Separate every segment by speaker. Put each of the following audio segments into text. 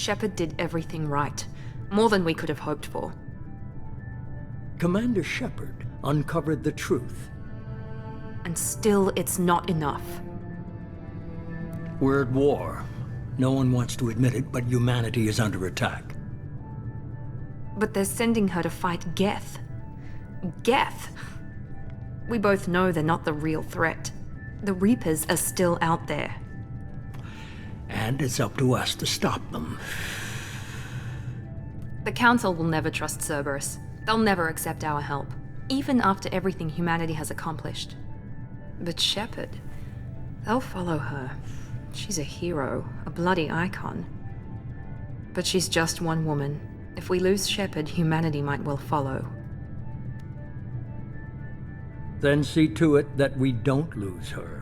Speaker 1: Shepard did everything right. More than we could have hoped for.
Speaker 2: Commander Shepard uncovered the truth.
Speaker 1: And still, it's not enough.
Speaker 2: We're at war. No one wants to admit it, but humanity is under attack.
Speaker 1: But they're sending her to fight Geth. Geth! We both know they're not the real threat. The Reapers are still out there.
Speaker 2: And it's up to us to stop them.
Speaker 1: The Council will never trust Cerberus. They'll never accept our help, even after everything humanity has accomplished. But Shepard, they'll follow her. She's a hero, a bloody icon. But she's just one woman. If we lose Shepard, humanity might well follow.
Speaker 2: Then see to it that we don't lose her.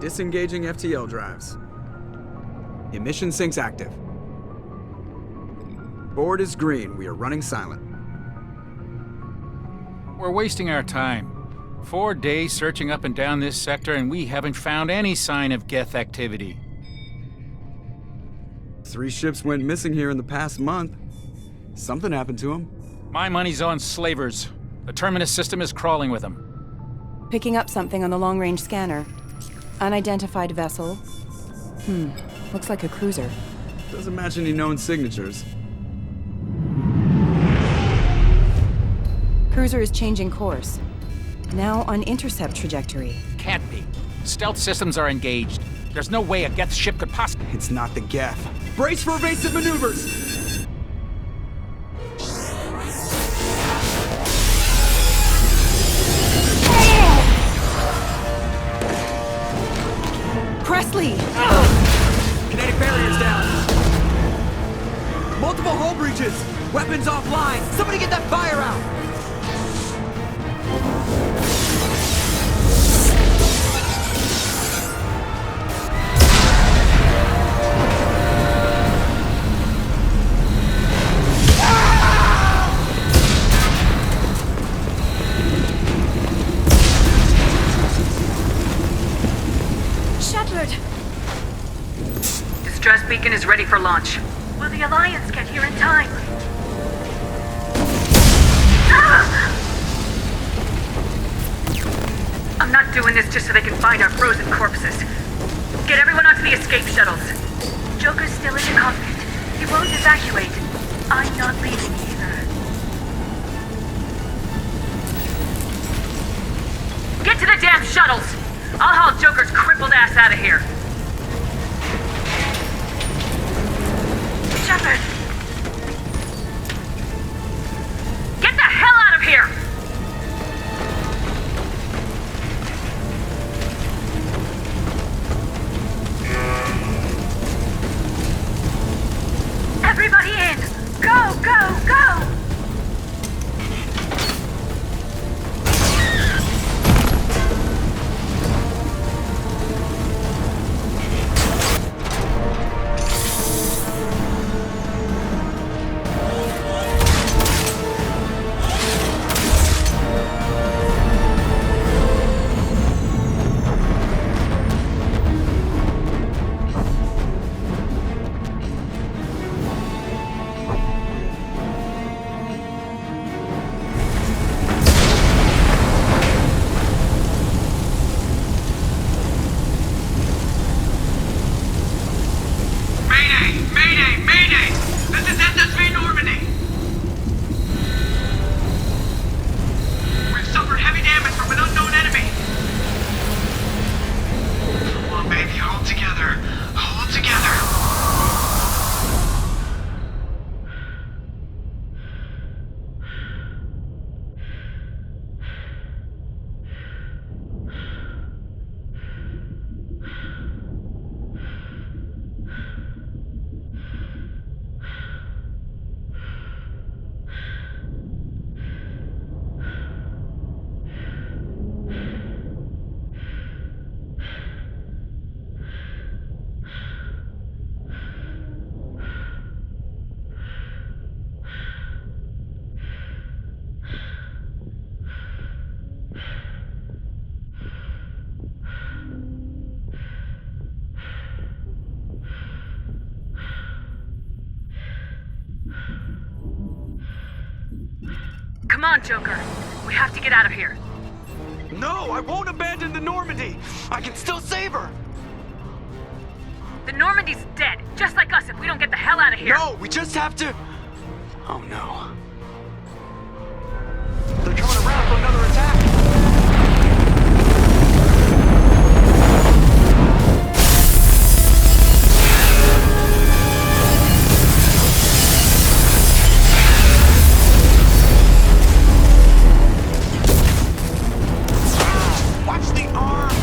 Speaker 3: Disengaging FTL drives. Emission sinks active. Board is green. We are running silent.
Speaker 4: We're wasting our time. 4 days searching up and down this sector, and we haven't found any sign of Geth activity.
Speaker 3: 3 ships went missing here in the past month. Something happened to them.
Speaker 4: My money's on slavers. The Terminus system is crawling with them.
Speaker 5: Picking up something on the long-range scanner. Unidentified vessel. Looks like a cruiser.
Speaker 3: Doesn't match any known signatures.
Speaker 5: Cruiser is changing course. Now on intercept trajectory.
Speaker 4: Can't be. Stealth systems are engaged. There's no way a Geth ship could possibly...
Speaker 3: It's not the Geth. Brace for evasive maneuvers!
Speaker 5: Presley!
Speaker 3: Kinetic barriers down. Multiple hull breaches. Weapons offline. Somebody get that fire out.
Speaker 6: Distress beacon is ready for launch. Will the Alliance get here in time? I'm not doing this just so they can find our frozen corpses. Get everyone onto the escape shuttles. Joker's still in the cockpit. He won't evacuate. I'm not leaving either. Get to the damn shuttles! I'll haul Joker's crippled ass out of here. Shepard! Get the hell out of here! Everybody in! Go, go, go! Come on, Joker. We have to get out of here.
Speaker 3: No, I won't abandon the Normandy. I can still save her.
Speaker 6: The Normandy's dead, just like us if we don't get the hell out of here.
Speaker 3: No, we just have to... Oh no. They're coming around for another attack. Watch the arm!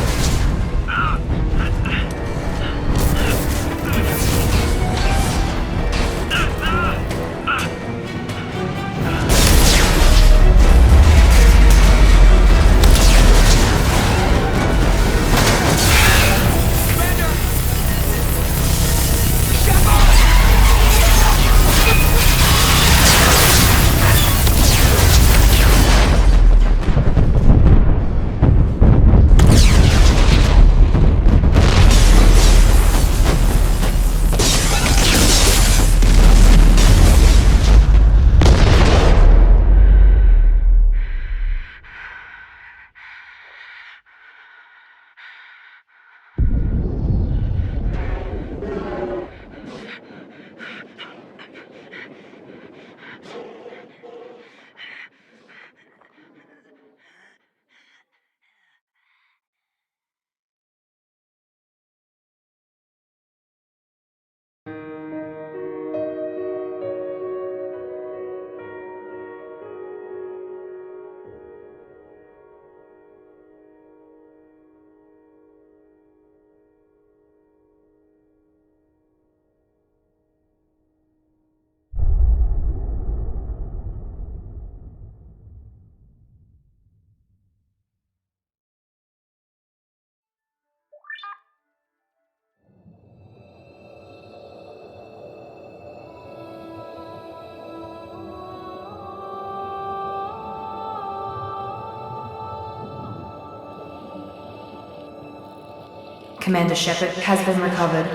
Speaker 1: Commander Shepard has been recovered.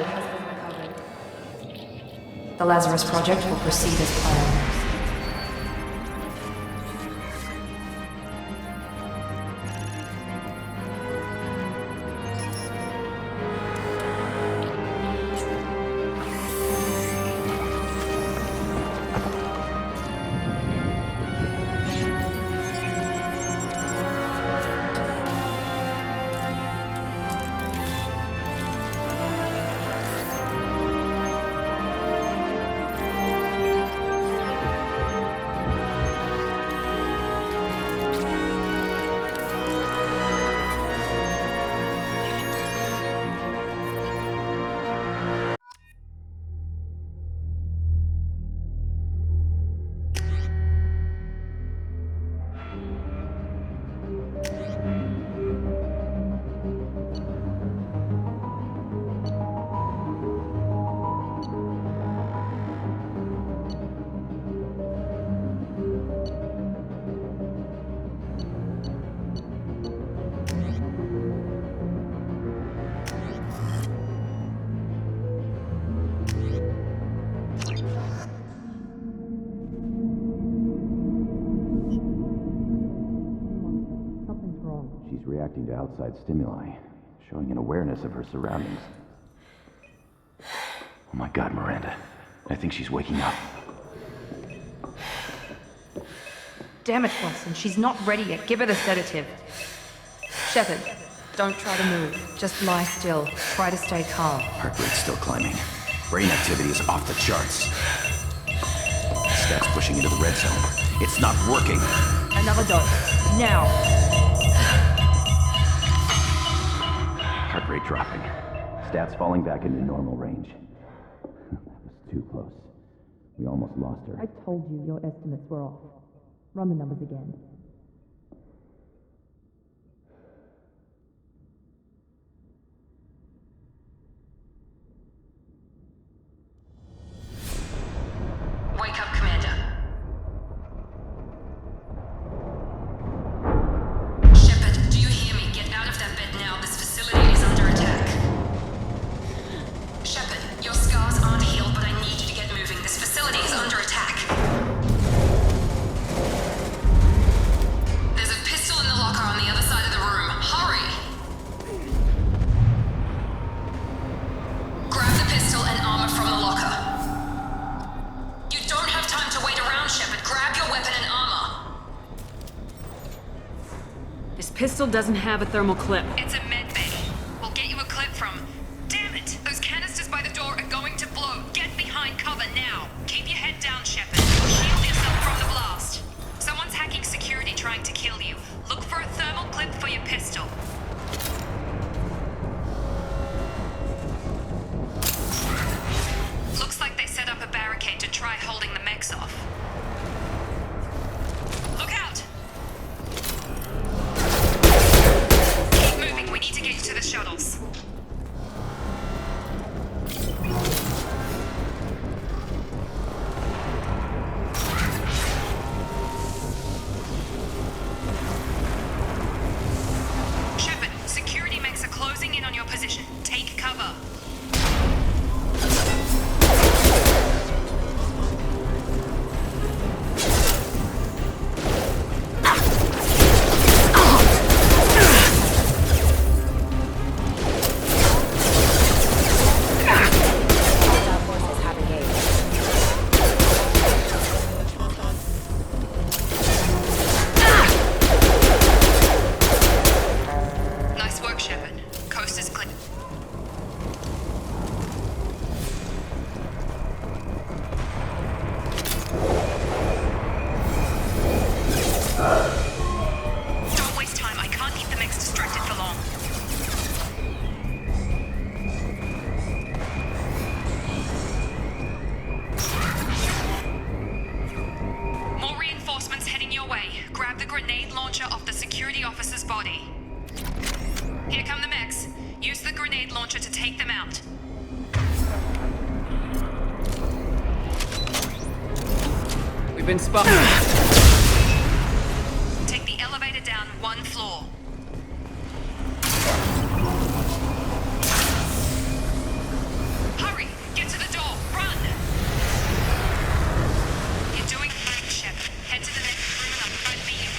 Speaker 1: The Lazarus Project will proceed as planned.
Speaker 7: She's reacting to outside stimuli, showing an awareness of her surroundings. Oh my God, Miranda. I think she's waking up.
Speaker 1: Damn it, Watson, she's not ready yet. Give her the sedative. Shepard, don't try to move. Just lie still. Try to stay calm.
Speaker 7: Heart rate's still climbing. Brain activity is off the charts. Stats pushing into the red zone. It's not working.
Speaker 1: Another dose. Now.
Speaker 7: Heart rate dropping. Stats falling back into normal range. That was too close. We almost lost her.
Speaker 1: I told you your estimates were off. Run the numbers again.
Speaker 6: Wake up, Commander. Shepard, do you hear me? Get out of that bed now. This facility is under attack. Shepard, your scars aren't healed, but I need you to get moving. This facility is under attack.
Speaker 8: This pistol doesn't have a thermal clip.
Speaker 1: It's a med bay. We'll get you a clip from... Damn it! Those canisters by the door are going to blow. Get behind cover now. Keep your head down, Shepard. Shield yourself from the blast. Someone's hacking security trying to kill you. Look for a thermal clip for your pistol. Looks like they set up a barricade to try holding the mechs off. Look out! Keep moving, we need to get you to the shuttles. Shepard, security mechs are closing in on your position. Take cover. Nice work, Shepard. Coast is clear. Don't waste time. I can't keep the mechs distracted for long. More reinforcements heading your way. Grab the grenade launcher off the security officer's body. Here come the mechs. Use the grenade launcher to take them out.
Speaker 8: We've been spotted.
Speaker 1: Take the elevator down one floor. Hurry! Get to the door! Run! You're doing fine, Shepard. Head to the next room and I'll try to beat you.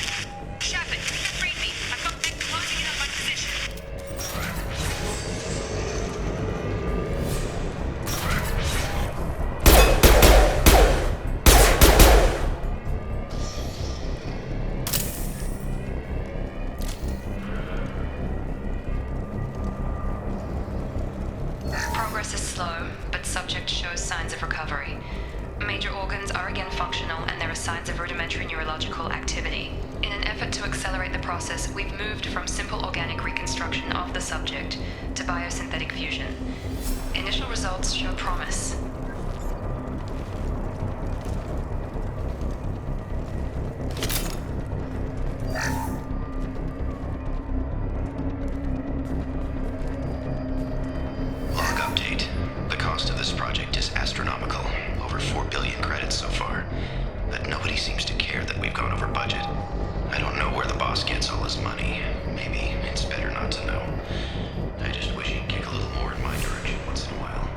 Speaker 1: Shepard, read me. I've got them closing in on my position. Progress is slow, but subject shows signs of recovery. Major organs are again functional and there are signs of rudimentary neurological activity. In an effort to accelerate the process, we've moved from simple organic reconstruction of the subject to biosynthetic fusion. Initial results show promise.
Speaker 9: Log update. The cost of this project is astronomical. Over 4 billion credits so far. But nobody seems to care that we've gone over budget. I don't know where the boss gets all his money. Maybe it's better not to know. I just wish he'd kick a little more in my direction once in a while.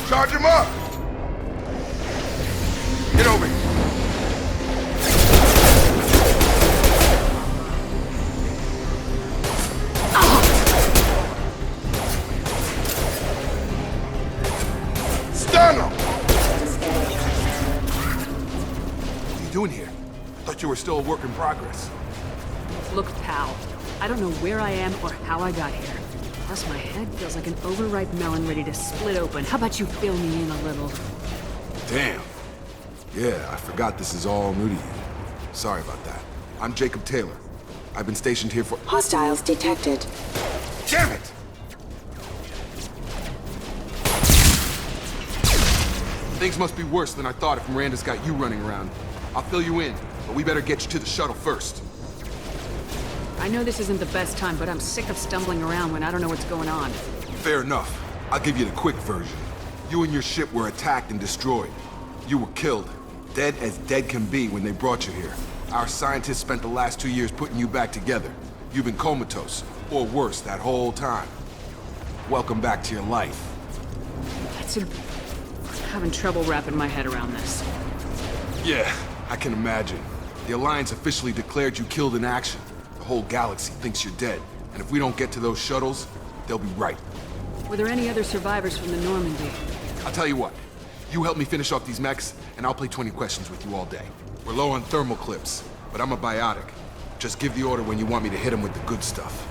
Speaker 10: Charge him up! Get over here. Stun him! What are you doing here? I thought you were still a work in progress.
Speaker 8: Look, pal. I don't know where I am or how I got here. Plus, my head feels like an overripe melon ready to split open. How about you fill me in a little?
Speaker 10: Damn. Yeah, I forgot this is all new to you. Sorry about that. I'm Jacob Taylor. I've been stationed here for—
Speaker 5: Hostiles detected.
Speaker 10: Damn it! Things must be worse than I thought if Miranda's got you running around. I'll fill you in, but we better get you to the shuttle first.
Speaker 8: I know this isn't the best time, but I'm sick of stumbling around when I don't know what's going on.
Speaker 10: Fair enough. I'll give you the quick version. You and your ship were attacked and destroyed. You were killed. Dead as dead can be when they brought you here. Our scientists spent the last 2 years putting you back together. You've been comatose, or worse, that whole time. Welcome back to your life.
Speaker 8: That's a... having trouble wrapping my head around this.
Speaker 10: Yeah, I can imagine. The Alliance officially declared you killed in action. The whole galaxy thinks you're dead. And if we don't get to those shuttles, they'll be right.
Speaker 8: Were there any other survivors from the Normandy?
Speaker 10: I'll tell you what. You help me finish off these mechs, and I'll play 20 questions with you all day. We're low on thermal clips, but I'm a biotic. Just give the order when you want me to hit them with the good stuff.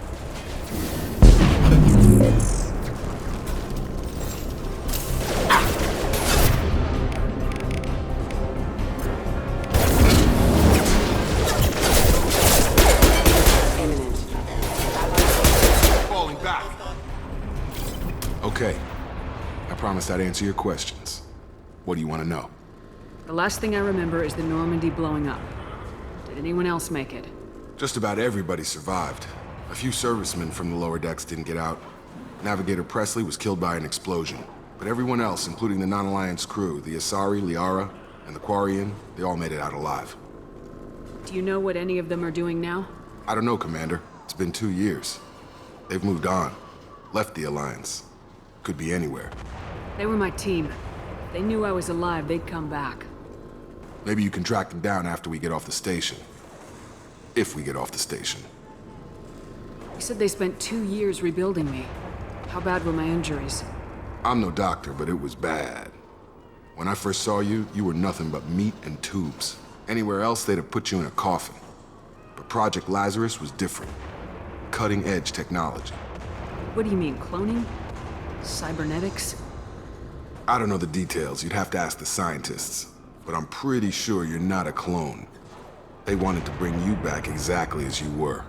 Speaker 10: Falling back. Okay. I promised I'd answer your questions. What do you want to know?
Speaker 8: The last thing I remember is the Normandy blowing up. Did anyone else make it?
Speaker 10: Just about everybody survived. A few servicemen from the lower decks didn't get out. Navigator Presley was killed by an explosion. But everyone else, including the non-Alliance crew, the Asari, Liara, and the Quarian, they all made it out alive.
Speaker 8: Do you know what any of them are doing now?
Speaker 10: I don't know, Commander. It's been 2 years. They've moved on. Left the Alliance. Could be anywhere.
Speaker 8: They were my team. If they knew I was alive, they'd come back.
Speaker 10: Maybe you can track them down after we get off the station. If we get off the station.
Speaker 8: You said they spent 2 years rebuilding me. How bad were my injuries?
Speaker 10: I'm no doctor, but it was bad. When I first saw you, you were nothing but meat and tubes. Anywhere else, they'd have put you in a coffin. But Project Lazarus was different. Cutting-edge technology.
Speaker 8: What do you mean, cloning? Cybernetics?
Speaker 10: I don't know the details. You'd have to ask the scientists. But I'm pretty sure you're not a clone. They wanted to bring you back exactly as you were.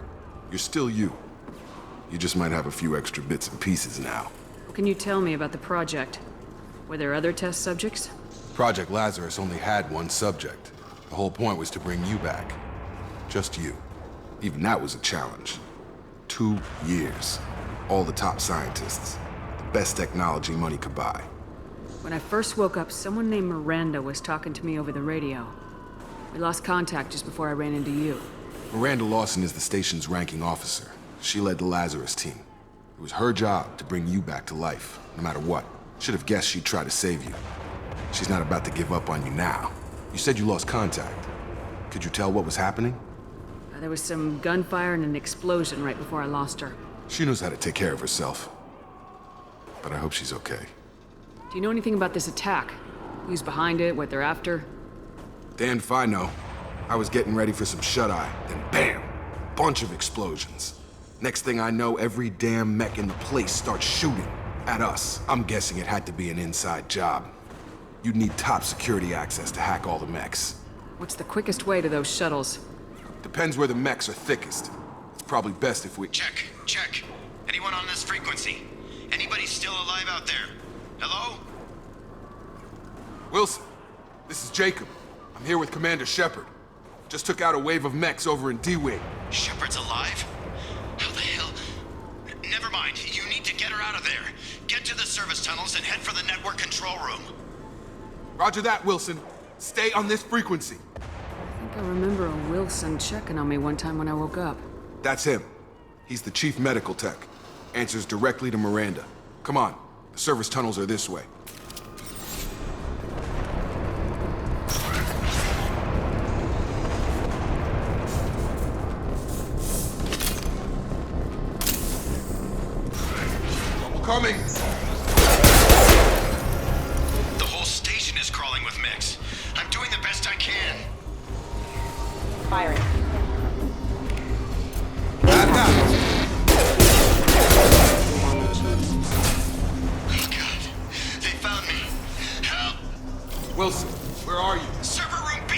Speaker 10: You're still you. You just might have a few extra bits and pieces now.
Speaker 8: What can you tell me about the project? Were there other test subjects?
Speaker 10: Project Lazarus only had one subject. The whole point was to bring you back. Just you. Even that was a challenge. 2 years. All the top scientists. The best technology money could buy.
Speaker 8: When I first woke up, someone named Miranda was talking to me over the radio. We lost contact just before I ran into you.
Speaker 10: Miranda Lawson is the station's ranking officer. She led the Lazarus team. It was her job to bring you back to life, no matter what. Should have guessed she'd try to save you. She's not about to give up on you now. You said you lost contact. Could you tell what was happening?
Speaker 8: There was some gunfire and an explosion right before I lost her.
Speaker 10: She knows how to take care of herself. But I hope she's okay.
Speaker 8: Do you know anything about this attack? Who's behind it, what they're after?
Speaker 10: Damned if I know. I was getting ready for some shut-eye, then bam! Bunch of explosions. Next thing I know, every damn mech in the place starts shooting at us. I'm guessing it had to be an inside job. You'd need top security access to hack all the mechs.
Speaker 8: What's the quickest way to those shuttles?
Speaker 10: Depends where the mechs are thickest. It's probably best if we...
Speaker 9: Check. Anyone on this frequency? Anybody still alive out there? Hello?
Speaker 10: Wilson, this is Jacob. I'm here with Commander Shepard. Just took out a wave of mechs over in D-Wing.
Speaker 9: Shepard's alive? How the hell? Never mind. You need to get her out of there. Get to the service tunnels and head for the network control room.
Speaker 10: Roger that, Wilson. Stay on this frequency.
Speaker 8: I think I remember a Wilson checking on me one time when I woke up.
Speaker 10: That's him. He's the chief medical tech. Answers directly to Miranda. Come on. The service tunnels are this way. Coming!
Speaker 9: The whole station is crawling with mechs. I'm doing the best I can.
Speaker 5: Firing.
Speaker 9: Oh God. They found me. Help!
Speaker 10: Wilson, where are you?
Speaker 9: Server room B!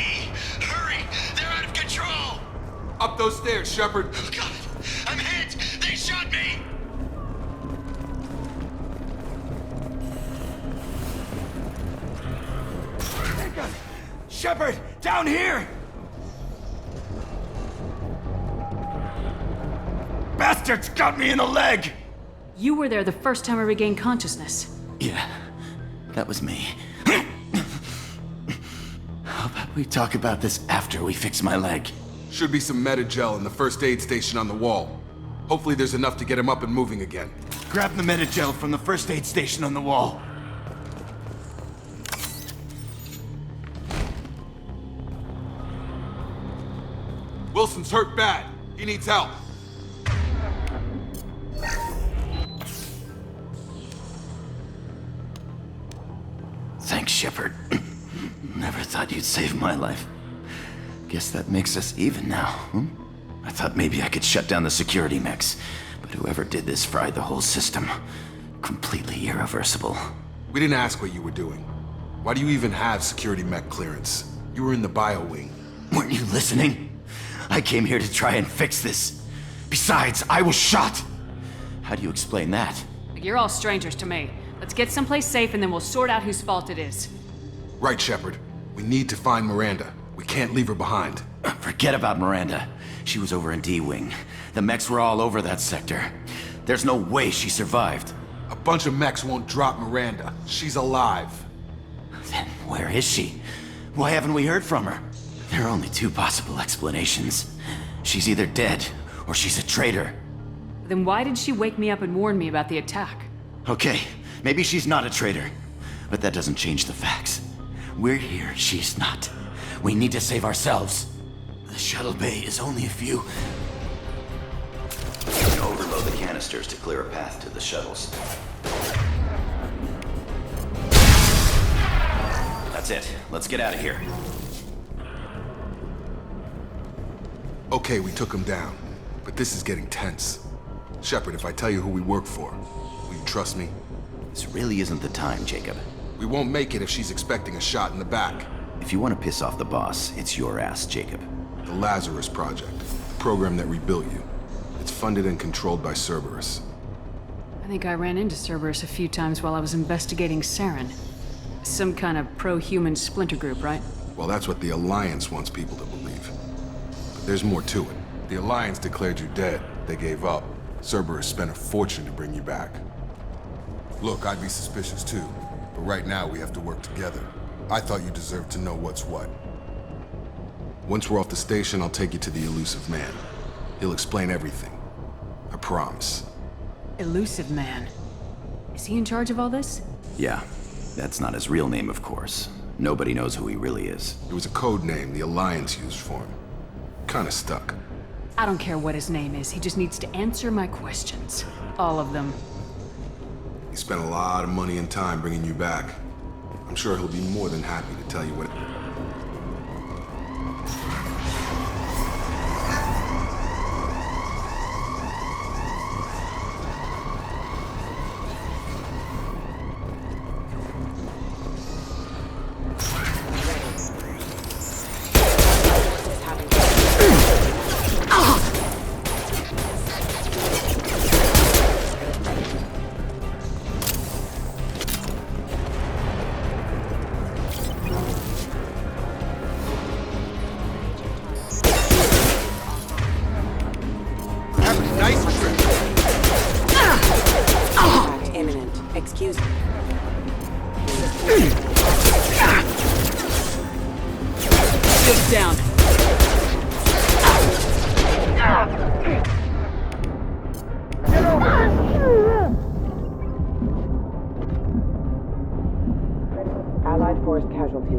Speaker 9: Hurry! They're out of control!
Speaker 10: Up those stairs, Shepard.
Speaker 9: Oh God! I'm hit! They shot me!
Speaker 11: Shepard, down here! Bastards got me in the leg!
Speaker 8: You were there the first time I regained consciousness.
Speaker 11: Yeah, that was me. How about we talk about this after we fix my leg?
Speaker 10: Should be some Metagel in the first aid station on the wall. Hopefully there's enough to get him up and moving again.
Speaker 11: Grab the Metagel from the first aid station on the wall.
Speaker 10: Wilson's hurt bad. He needs help.
Speaker 11: Thanks, Shepard. Never thought you'd save my life. Guess that makes us even now, I thought maybe I could shut down the security mechs, but whoever did this fried the whole system. Completely irreversible.
Speaker 10: We didn't ask what you were doing. Why do you even have security mech clearance? You were in the bio wing.
Speaker 11: Weren't you listening? I came here to try and fix this. Besides, I was shot! How do you explain that?
Speaker 8: You're all strangers to me. Let's get someplace safe and then we'll sort out whose fault it is.
Speaker 10: Right, Shepard. We need to find Miranda. We can't leave her behind.
Speaker 11: Forget about Miranda. She was over in D-Wing. The mechs were all over that sector. There's no way she survived.
Speaker 10: A bunch of mechs won't drop Miranda. She's alive.
Speaker 11: Then where is she? Why haven't we heard from her? There are only two possible explanations. She's either dead, or she's a traitor.
Speaker 8: Then why did she wake me up and warn me about the attack?
Speaker 11: Okay, maybe she's not a traitor. But that doesn't change the facts. We're here, she's not. We need to save ourselves. The shuttle bay is only a few...
Speaker 9: You can overload the canisters to clear a path to the shuttles. That's it. Let's get out of here.
Speaker 10: Okay, we took him down. But this is getting tense. Shepard, if I tell you who we work for, will you trust me?
Speaker 9: This really isn't the time, Jacob.
Speaker 10: We won't make it if she's expecting a shot in the back.
Speaker 9: If you want to piss off the boss, it's your ass, Jacob.
Speaker 10: The Lazarus Project, the program that rebuilt you. It's funded and controlled by Cerberus.
Speaker 8: I think I ran into Cerberus a few times while I was investigating Saren. Some kind of pro-human splinter group, right?
Speaker 10: Well, that's what the Alliance wants people to believe. But there's more to it. The Alliance declared you dead. They gave up. Cerberus spent a fortune to bring you back. Look, I'd be suspicious too. But right now, we have to work together. I thought you deserved to know what's what. Once we're off the station, I'll take you to the Elusive Man. He'll explain everything. I promise.
Speaker 8: Elusive Man. Is he in charge of all this?
Speaker 9: Yeah. That's not his real name, of course. Nobody knows who he really is.
Speaker 10: It was a code name the Alliance used for him. Kinda stuck.
Speaker 8: I don't care what his name is. He just needs to answer my questions. All of them.
Speaker 10: He spent a lot of money and time bringing you back. I'm sure he'll be more than happy to tell you what...
Speaker 8: Down.
Speaker 12: Allied force casualty.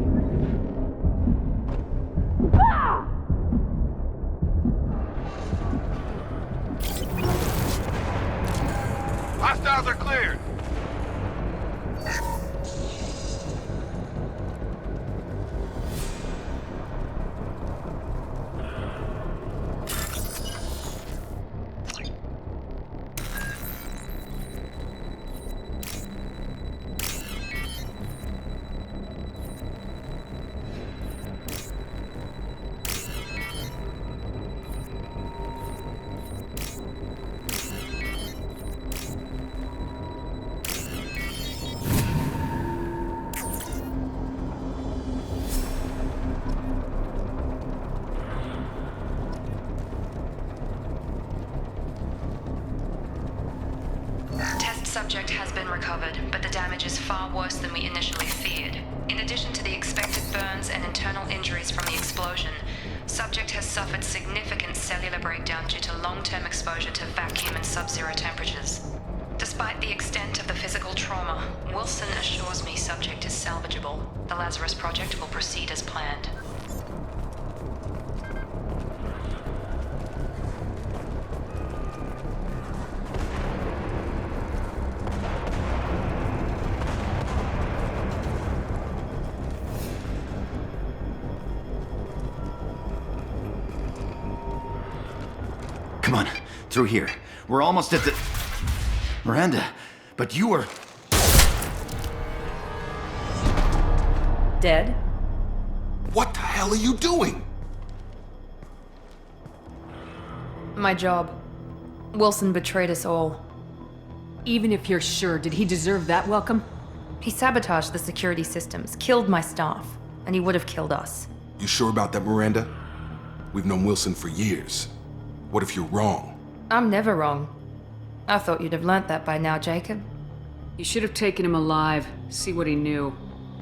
Speaker 10: Hostiles are cleared!
Speaker 1: Subject has been recovered, but the damage is far worse than we initially feared. In addition to the expected burns and internal injuries from the explosion, subject has suffered significant cellular breakdown due to long-term exposure to vacuum and sub-zero temperatures. Despite the extent of the physical trauma, Wilson assures me subject is salvageable. The Lazarus Project will proceed as planned.
Speaker 11: Come on, through here. We're almost at the... Miranda, but you were...
Speaker 1: Dead?
Speaker 10: What the hell are you doing?
Speaker 1: My job. Wilson betrayed us all.
Speaker 8: Even if you're sure, did he deserve that welcome?
Speaker 1: He sabotaged the security systems, killed my staff, and he would have killed us.
Speaker 10: You sure about that, Miranda? We've known Wilson for years. What if you're wrong?
Speaker 1: I'm never wrong. I thought you'd have learnt that by now, Jacob.
Speaker 8: You should have taken him alive, see what he knew.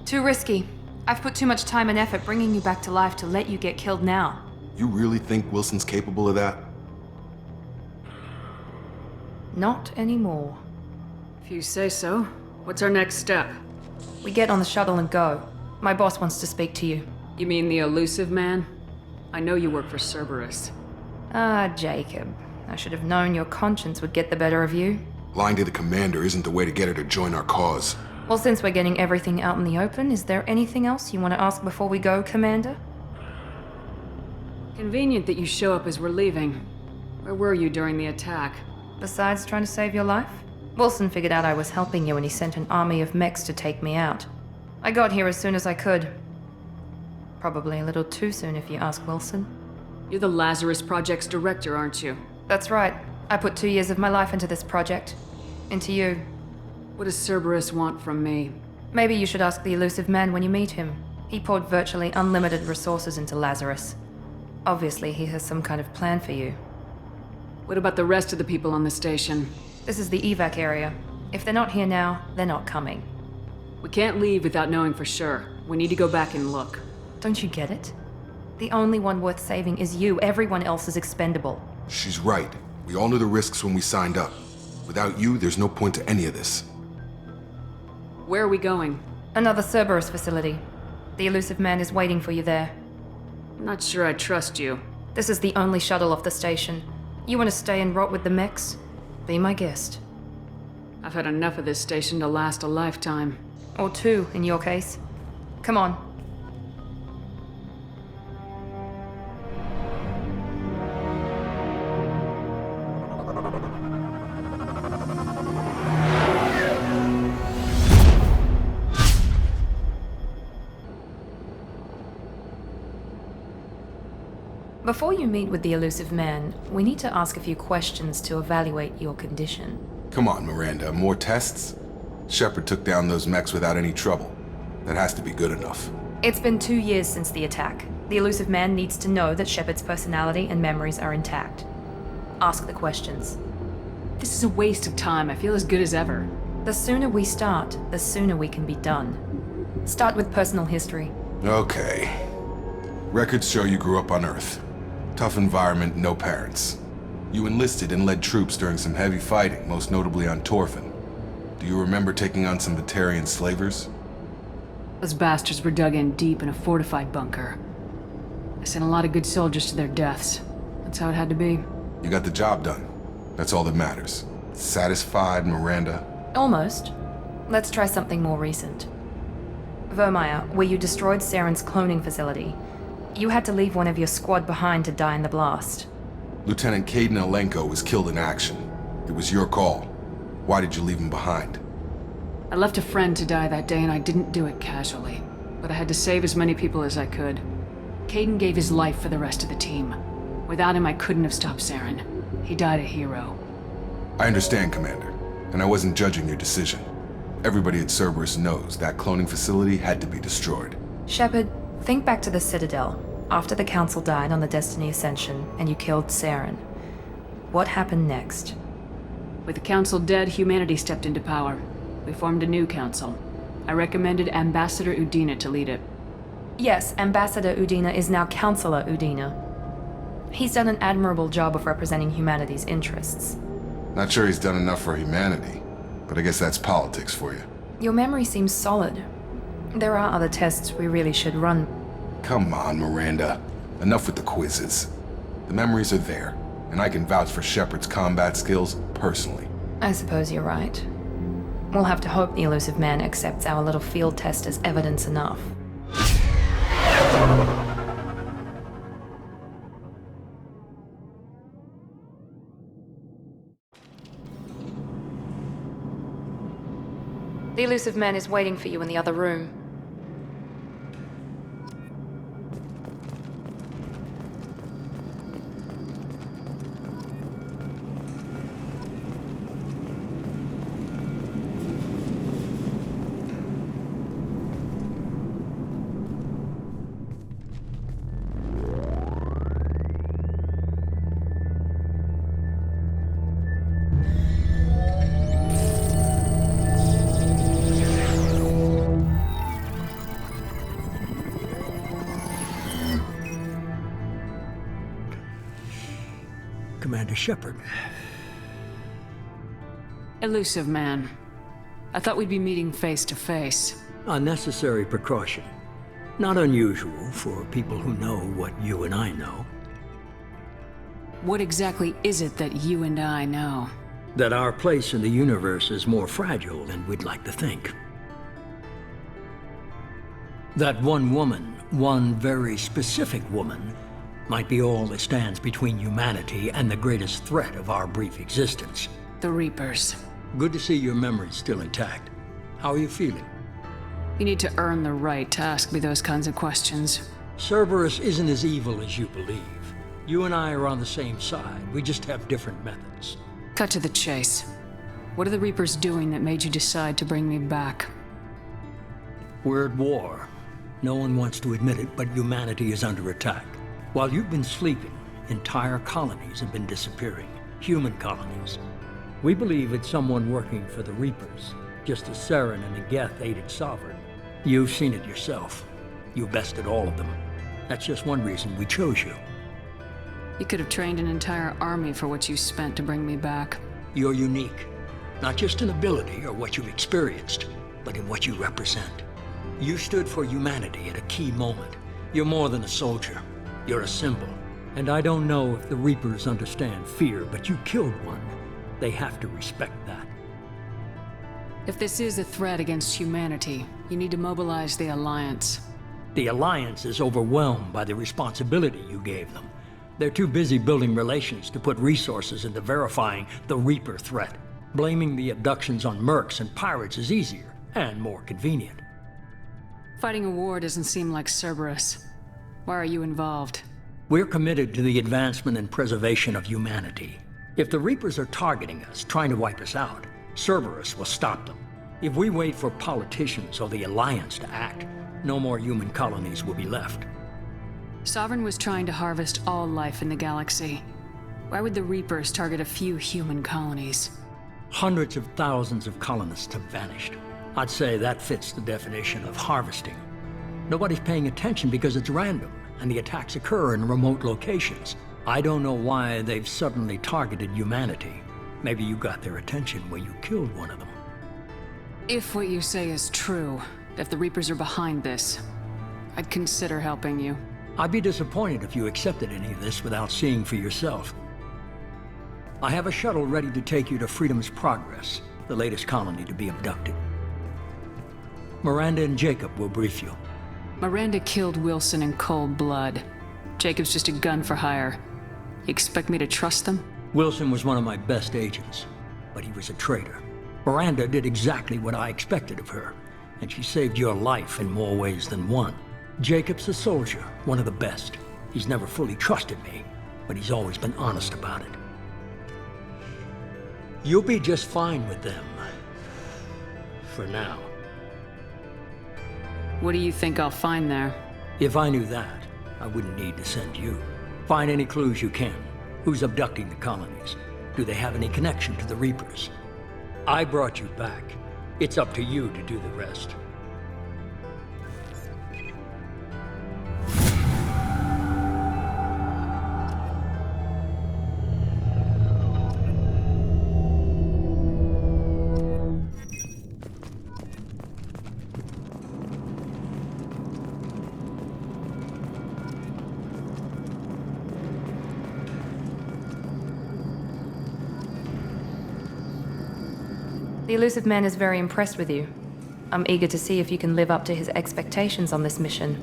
Speaker 1: Too risky. I've put too much time and effort bringing you back to life to let you get killed now.
Speaker 10: You really think Wilson's capable of that?
Speaker 1: Not anymore.
Speaker 8: If you say so. What's our next step?
Speaker 1: We get on the shuttle and go. My boss wants to speak to you.
Speaker 8: You mean the elusive man? I know you work for Cerberus.
Speaker 1: Ah, Jacob. I should have known your conscience would get the better of you.
Speaker 10: Lying to the commander isn't the way to get her to join our cause.
Speaker 1: Well, since we're getting everything out in the open, is there anything else you want to ask before we go, Commander?
Speaker 8: Convenient that you show up as we're leaving. Where were you during the attack?
Speaker 1: Besides trying to save your life? Wilson figured out I was helping you and he sent an army of mechs to take me out. I got here as soon as I could. Probably a little too soon if you ask Wilson.
Speaker 8: You're the Lazarus Project's director, aren't you?
Speaker 1: That's right. I put 2 years of my life into this project. Into you.
Speaker 8: What does Cerberus want from me?
Speaker 1: Maybe you should ask the elusive man when you meet him. He poured virtually unlimited resources into Lazarus. Obviously, he has some kind of plan for you.
Speaker 8: What about the rest of the people on the station?
Speaker 1: This is the evac area. If they're not here now, they're not coming.
Speaker 8: We can't leave without knowing for sure. We need to go back and look.
Speaker 1: Don't you get it? The only one worth saving is you. Everyone else is expendable.
Speaker 10: She's right. We all knew the risks when we signed up. Without you, there's no point to any of this.
Speaker 8: Where are we going?
Speaker 1: Another Cerberus facility. The elusive man is waiting for you there.
Speaker 8: I'm not sure I trust you.
Speaker 1: This is the only shuttle off the station. You want to stay and rot with the mechs? Be my guest.
Speaker 8: I've had enough of this station to last a lifetime.
Speaker 1: Or 2, in your case. Come on. Before you meet with the elusive man, we need to ask a few questions to evaluate your condition.
Speaker 10: Come on, Miranda. More tests? Shepard took down those mechs without any trouble. That has to be good enough.
Speaker 1: It's been 2 years since the attack. The elusive man needs to know that Shepard's personality and memories are intact. Ask the questions.
Speaker 8: This is a waste of time. I feel as good as ever.
Speaker 1: The sooner we start, the sooner we can be done. Start with personal history.
Speaker 10: Okay. Records show you grew up on Earth. Tough environment, no parents. You enlisted and led troops during some heavy fighting, most notably on Torfin. Do you remember taking on some Batarian slavers?
Speaker 8: Those bastards were dug in deep in a fortified bunker. I sent a lot of good soldiers to their deaths. That's how it had to be.
Speaker 10: You got the job done. That's all that matters. Satisfied, Miranda?
Speaker 1: Almost. Let's try something more recent. Vermeer, where you destroyed Saren's cloning facility. You had to leave one of your squad behind to die in the blast.
Speaker 10: Lieutenant Caden Alenko was killed in action. It was your call. Why did you leave him behind?
Speaker 8: I left a friend to die that day and I didn't do it casually. But I had to save as many people as I could. Caden gave his life for the rest of the team. Without him, I couldn't have stopped Saren. He died a hero.
Speaker 10: I understand, Commander. And I wasn't judging your decision. Everybody at Cerberus knows that cloning facility had to be destroyed.
Speaker 1: Shepard, think back to the Citadel, after the Council died on the Destiny Ascension and you killed Saren. What happened next?
Speaker 8: With the Council dead, humanity stepped into power. We formed a new council. I recommended Ambassador Udina to lead it.
Speaker 1: Yes, Ambassador Udina is now Councillor Udina. He's done an admirable job of representing humanity's interests.
Speaker 10: Not sure he's done enough for humanity, but I guess that's politics for you.
Speaker 1: Your memory seems solid. There are other tests we really should run.
Speaker 10: Come on, Miranda. Enough with the quizzes. The memories are there, and I can vouch for Shepard's combat skills personally.
Speaker 1: I suppose you're right. We'll have to hope the elusive man accepts our little field test as evidence enough. The elusive man is waiting for you in the other room.
Speaker 2: Commander Shepard.
Speaker 8: Elusive man. I thought we'd be meeting face to face.
Speaker 2: A necessary precaution. Not unusual for people who know what you and I know.
Speaker 8: What exactly is it that you and I know?
Speaker 2: That our place in the universe is more fragile than we'd like to think. That one woman, one very specific woman, might be all that stands between humanity and the greatest threat of our brief existence.
Speaker 8: The Reapers.
Speaker 2: Good to see your memory's still intact. How are you feeling?
Speaker 8: You need to earn the right to ask me those kinds of questions.
Speaker 2: Cerberus isn't as evil as you believe. You and I are on the same side. We just have different methods.
Speaker 8: Cut to the chase. What are the Reapers doing that made you decide to bring me back?
Speaker 2: We're at war. No one wants to admit it, but humanity is under attack. While you've been sleeping, entire colonies have been disappearing. Human colonies. We believe it's someone working for the Reapers, just as Saren and the Geth aided Sovereign. You've seen it yourself. You bested all of them. That's just one reason we chose you.
Speaker 8: You could have trained an entire army for what you spent to bring me back.
Speaker 2: You're unique. Not just in ability or what you've experienced, but in what you represent. You stood for humanity at a key moment. You're more than a soldier. You're a symbol. And I don't know if the Reapers understand fear, but you killed one. They have to respect that.
Speaker 8: If this is a threat against humanity, you need to mobilize the Alliance.
Speaker 2: The Alliance is overwhelmed by the responsibility you gave them. They're too busy building relations to put resources into verifying the Reaper threat. Blaming the abductions on mercs and pirates is easier and more convenient.
Speaker 8: Fighting a war doesn't seem like Cerberus. Why are you involved?
Speaker 2: We're committed to the advancement and preservation of humanity. If the Reapers are targeting us, trying to wipe us out, Cerberus will stop them. If we wait for politicians or the Alliance to act, no more human colonies will be left.
Speaker 8: Sovereign was trying to harvest all life in the galaxy. Why would the Reapers target a few human colonies?
Speaker 2: Hundreds of thousands of colonists have vanished. I'd say that fits the definition of harvesting. Nobody's paying attention because it's random, and the attacks occur in remote locations. I don't know why they've suddenly targeted humanity. Maybe you got their attention when you killed one of them.
Speaker 8: If what you say is true, if the Reapers are behind this, I'd consider helping you.
Speaker 2: I'd be disappointed if you accepted any of this without seeing for yourself. I have a shuttle ready to take you to Freedom's Progress, the latest colony to be abducted. Miranda and Jacob will brief you.
Speaker 8: Miranda killed Wilson in cold blood. Jacob's just a gun for hire. You expect me to trust them?
Speaker 2: Wilson was one of my best agents, but he was a traitor. Miranda did exactly what I expected of her, and she saved your life in more ways than one. Jacob's a soldier, one of the best. He's never fully trusted me, but he's always been honest about it. You'll be just fine with them. For now.
Speaker 8: What do you think I'll find there?
Speaker 2: If I knew that, I wouldn't need to send you. Find any clues you can. Who's abducting the colonies? Do they have any connection to the Reapers? I brought you back. It's up to you to do the rest.
Speaker 1: The elusive man is very impressed with you. I'm eager to see if you can live up to his expectations on this mission.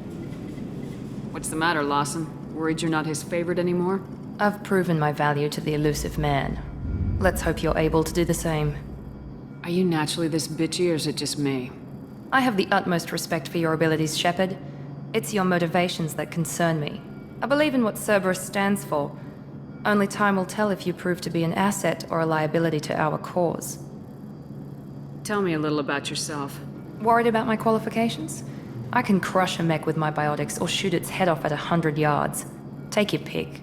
Speaker 8: What's the matter, Lawson? Worried you're not his favorite anymore?
Speaker 1: I've proven my value to the elusive man. Let's hope you're able to do the same.
Speaker 8: Are you naturally this bitchy, or is it just me?
Speaker 1: I have the utmost respect for your abilities, Shepard. It's your motivations that concern me. I believe in what Cerberus stands for. Only time will tell if you prove to be an asset or a liability to our cause.
Speaker 8: Tell me a little about yourself.
Speaker 1: Worried about my qualifications? I can crush a mech with my biotics or shoot its head off at 100 yards. Take your pick.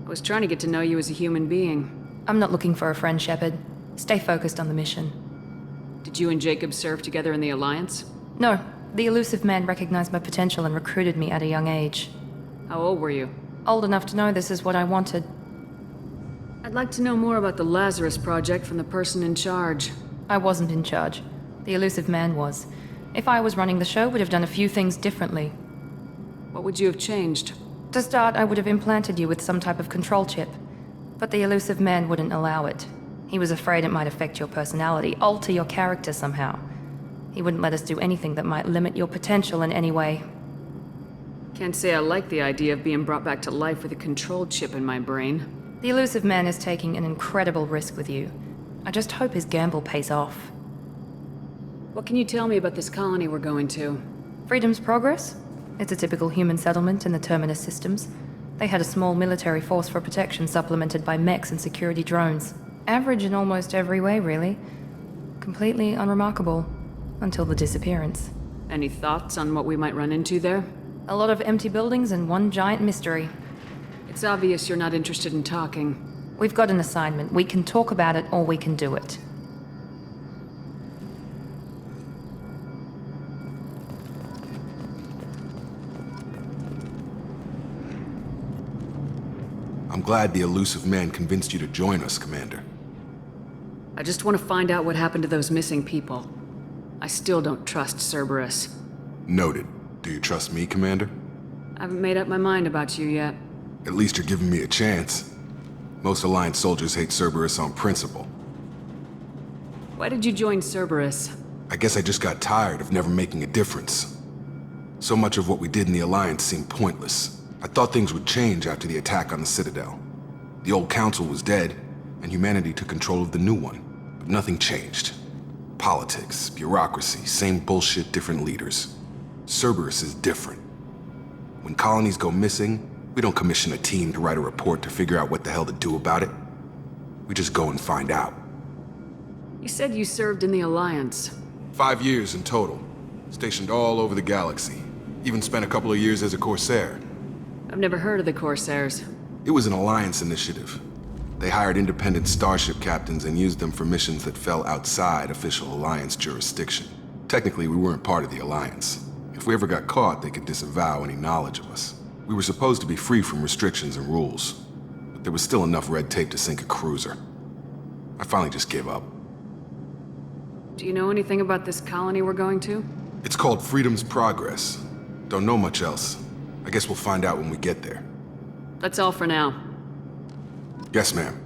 Speaker 8: I was trying to get to know you as a human being.
Speaker 1: I'm not looking for a friend, Shepard. Stay focused on the mission.
Speaker 8: Did you and Jacob serve together in the Alliance?
Speaker 1: No. The elusive man recognized my potential and recruited me at a young age.
Speaker 8: How old were you?
Speaker 1: Old enough to know this is what I wanted.
Speaker 8: I'd like to know more about the Lazarus Project from the person in charge.
Speaker 1: I wasn't in charge. The elusive man was. If I was running the show, would have done a few things differently.
Speaker 8: What would you have changed?
Speaker 1: To start, I would have implanted you with some type of control chip. But the elusive man wouldn't allow it. He was afraid it might affect your personality, alter your character somehow. He wouldn't let us do anything that might limit your potential in any way.
Speaker 8: Can't say I like the idea of being brought back to life with a control chip in my brain.
Speaker 1: The elusive man is taking an incredible risk with you. I just hope his gamble pays off.
Speaker 8: What can you tell me about this colony we're going to?
Speaker 1: Freedom's Progress? It's a typical human settlement in the Terminus systems. They had a small military force for protection supplemented by mechs and security drones. Average in almost every way, really. Completely unremarkable. Until the disappearance.
Speaker 8: Any thoughts on what we might run into there?
Speaker 1: A lot of empty buildings and one giant mystery.
Speaker 8: It's obvious you're not interested in talking.
Speaker 1: We've got an assignment. We can talk about it or we can do it.
Speaker 10: I'm glad the elusive man convinced you to join us, Commander.
Speaker 8: I just want to find out what happened to those missing people. I still don't trust Cerberus.
Speaker 10: Noted. Do you trust me, Commander?
Speaker 8: I haven't made up my mind about you yet.
Speaker 10: At least you're giving me a chance. Most Alliance soldiers hate Cerberus on principle.
Speaker 8: Why did you join Cerberus?
Speaker 10: I guess I just got tired of never making a difference. So much of what we did in the Alliance seemed pointless. I thought things would change after the attack on the Citadel. The old council was dead, and humanity took control of the new one. But nothing changed. Politics, bureaucracy, same bullshit, different leaders. Cerberus is different. When colonies go missing, we don't commission a team to write a report to figure out what the hell to do about it. We just go and find out.
Speaker 8: You said you served in the Alliance.
Speaker 10: 5 years in total. Stationed all over the galaxy. Even spent a couple of years as a Corsair.
Speaker 8: I've never heard of the Corsairs.
Speaker 10: It was an Alliance initiative. They hired independent starship captains and used them for missions that fell outside official Alliance jurisdiction. Technically, we weren't part of the Alliance. If we ever got caught, they could disavow any knowledge of us. We were supposed to be free from restrictions and rules, but there was still enough red tape to sink a cruiser. I finally just gave up.
Speaker 8: Do you know anything about this colony we're going to?
Speaker 10: It's called Freedom's Progress. Don't know much else. I guess we'll find out when we get there.
Speaker 8: That's all for now.
Speaker 10: Yes, ma'am.